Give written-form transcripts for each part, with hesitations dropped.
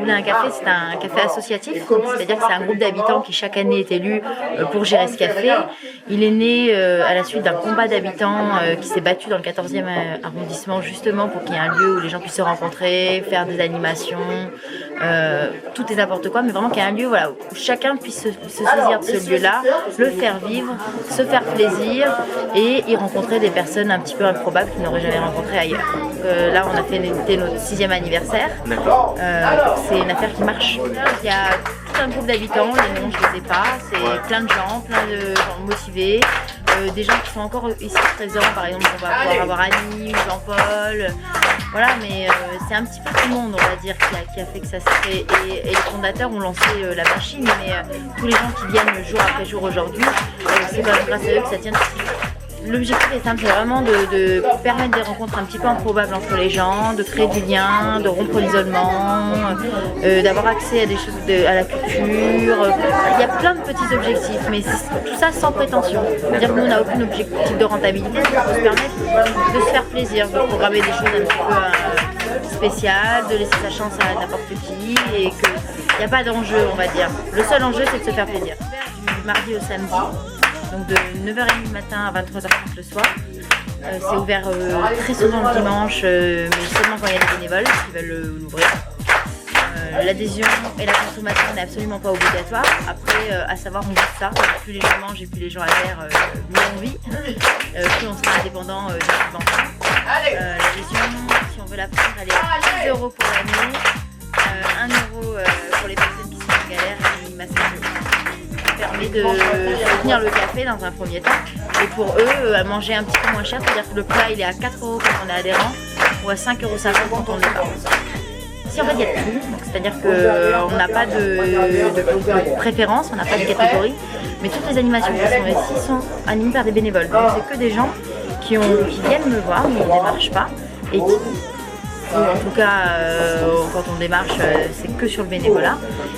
Moulin à Café, c'est un café associatif, c'est-à-dire que c'est un groupe d'habitants qui chaque année est élu pour gérer ce café. Il est né à la suite d'un combat d'habitants qui s'est battu dans le 14e arrondissement justement pour qu'il y ait un lieu où les gens puissent se rencontrer, faire des animations, tout et n'importe quoi, mais vraiment qu'il y ait un lieu voilà, où chacun puisse se saisir de ce lieu-là, le faire vivre, se faire plaisir et y rencontrer des personnes un petit peu improbables qu'ils n'auraient jamais rencontrées ailleurs. Là, on a fait notre 6e anniversaire. C'est une affaire qui marche. Il y a tout un groupe d'habitants, les noms je ne les ai pas, c'est plein de gens motivés. Des gens qui sont encore ici présents, par exemple on va pouvoir avoir Annie, Jean-Paul, voilà, mais c'est un petit peu tout le monde on va dire qui a fait que ça se fait et les fondateurs ont lancé la machine, mais tous les gens qui viennent jour après jour aujourd'hui, c'est quand même grâce à eux que ça tient aussi. L'objectif est simple, c'est vraiment de permettre des rencontres un petit peu improbables entre les gens, de créer du lien, de rompre l'isolement, d'avoir accès à des choses, à la culture. Il y a plein de petits objectifs, mais tout ça sans prétention. C'est-à-dire que nous, on n'a aucun objectif de rentabilité, on peut se permettre de se faire plaisir, de programmer des choses un petit peu spéciales, de laisser sa chance à n'importe qui et qu'il n'y a pas d'enjeu, on va dire. Le seul enjeu, c'est de se faire plaisir. Du mardi au samedi. Donc de 9h30 le matin à 23h30 le soir. C'est ouvert très souvent le dimanche, mais seulement quand il y a des bénévoles qui veulent l'ouvrir. L'adhésion et la consommation n'est absolument pas obligatoire. Après, à savoir, on vit ça. Plus les gens mangent et plus les gens adhèrent, mieux on vit. Plus on sera indépendant des subventions. L'adhésion, si on veut la prendre, elle est à 10 € pour l'année, 1 € pour les personnes qui sont en galère et une massage. Permet de soutenir le café dans un premier temps et pour eux à manger un petit peu moins cher, c'est-à-dire que le plat il est à 4 € quand on est adhérent ou à 5,50 € quand on n'est pas. Ici en fait il y a tout, c'est-à-dire qu'on n'a pas de préférence, on n'a pas de catégorie, mais toutes les animations qui sont ici sont animées par des bénévoles. Donc c'est que des gens qui viennent me voir, mais ils ne démarchent pas et qui en tout cas, quand on démarche, c'est que sur le bénévolat.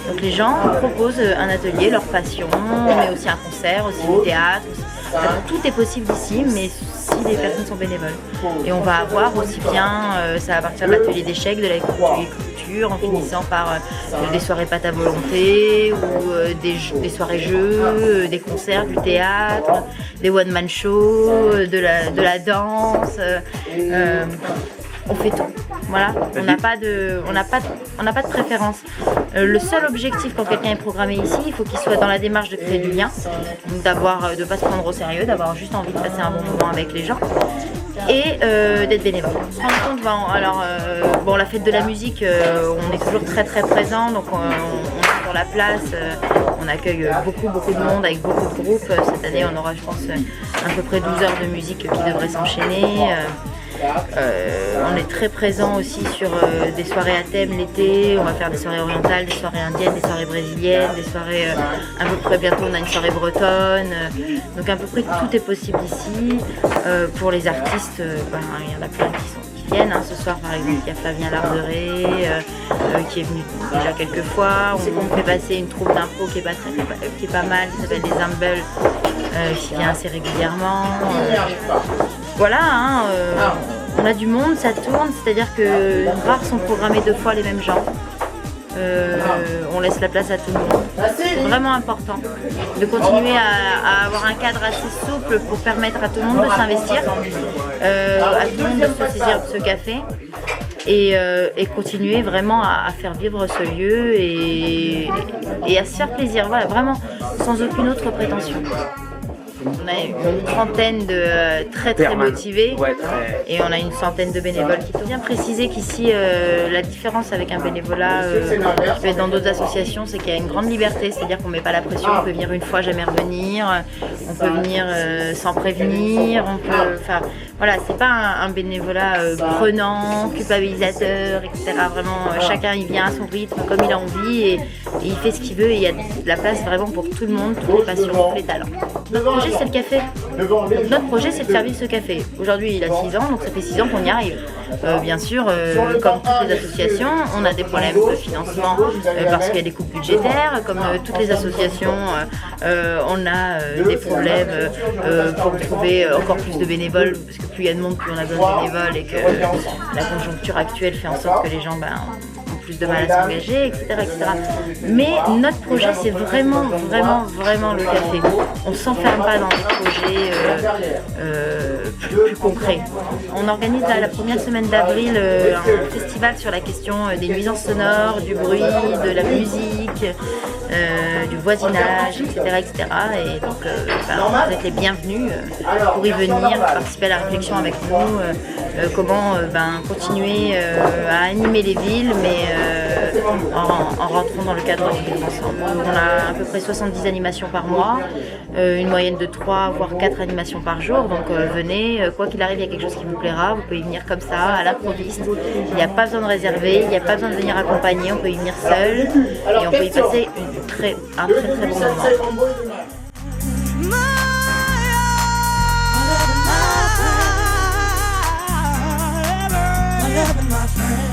Donc les gens proposent un atelier, leur passion, mais aussi un concert, aussi du théâtre. Tout est possible ici, mais si les personnes sont bénévoles. Et on va avoir aussi bien, ça va partir de l'atelier d'échecs, de la culture, en finissant par des soirées pâte à volonté, ou des soirées jeux, des concerts, du théâtre, des one-man shows, de la danse. On fait tout, voilà, on n'a pas de préférence. Le seul objectif quand quelqu'un est programmé ici, il faut qu'il soit dans la démarche de créer du lien, donc de ne pas se prendre au sérieux, d'avoir juste envie de passer un bon moment avec les gens et d'être bénévole. Se rendre compte, bon, la fête de la musique, on est toujours très très présent, donc on est sur la place, on accueille beaucoup de monde avec beaucoup de groupes. Cette année on aura je pense à peu près 12 heures de musique qui devraient s'enchaîner. On est très présent aussi sur des soirées à thème l'été, on va faire des soirées orientales, des soirées indiennes, des soirées brésiliennes, des soirées à peu près bientôt on a une soirée bretonne, donc à peu près tout est possible ici. Pour les artistes, il y en a plein qui viennent, ce soir par exemple il y a Flavien Larderet qui est venu déjà quelques fois, on fait passer une troupe d'impro qui est pas mal, qui s'appelle les Humbles, qui vient assez régulièrement. Voilà, on a du monde, ça tourne, c'est-à-dire que rares sont programmés 2 fois les mêmes gens. On laisse la place à tout le monde. C'est vraiment important de continuer à avoir un cadre assez souple pour permettre à tout le monde de s'investir, à tout le monde de se saisir de ce café et continuer vraiment à faire vivre ce lieu et à se faire plaisir, voilà, vraiment sans aucune autre prétention. On a une trentaine de très motivés et on a une centaine de bénévoles. Il faut bien préciser qu'ici, la différence avec un bénévolat qui peut être dans d'autres associations, c'est qu'il y a une grande liberté, c'est-à-dire qu'on ne met pas la pression, on peut venir une fois, jamais revenir, on peut venir sans prévenir, voilà, c'est pas un bénévolat prenant, culpabilisateur, etc. Vraiment, chacun il vient à son rythme, comme il a envie et il fait ce qu'il veut et il y a de la place vraiment pour tout le monde, toutes les passions, tous les talents. Notre projet c'est le café. Notre projet c'est de faire vivre ce café. Aujourd'hui il a 6 ans, donc ça fait 6 ans qu'on y arrive. Bien sûr, comme toutes les associations, on a des problèmes de financement parce qu'il y a des coupes budgétaires. Comme toutes les associations, on a des problèmes pour trouver encore plus de bénévoles, parce que plus il y a de monde, plus on a besoin de bénévoles et que la conjoncture actuelle fait en sorte que les gens ont plus de mal à s'engager, etc., etc. Mais notre projet, c'est vraiment le café. On ne s'enferme pas dans des projets plus concrets. On organise la première semaine d'avril un festival sur la question des nuisances sonores, du bruit, de la musique, du voisinage, etc., etc. Et donc, vous êtes les bienvenus pour y venir, participer à la réflexion avec nous, comment continuer à animer les villes, mais en rentrant dans le cadre du vivre ensemble. On a à peu près 70 animations par mois, une moyenne de 3 voire 4 animations par jour, donc venez, quoi qu'il arrive, il y a quelque chose qui vous plaira, vous pouvez y venir comme ça, à l'improviste, il n'y a pas besoin de réserver, il n'y a pas besoin de venir accompagner, on peut y venir seul et on peut y passer un très bon moment. My friend.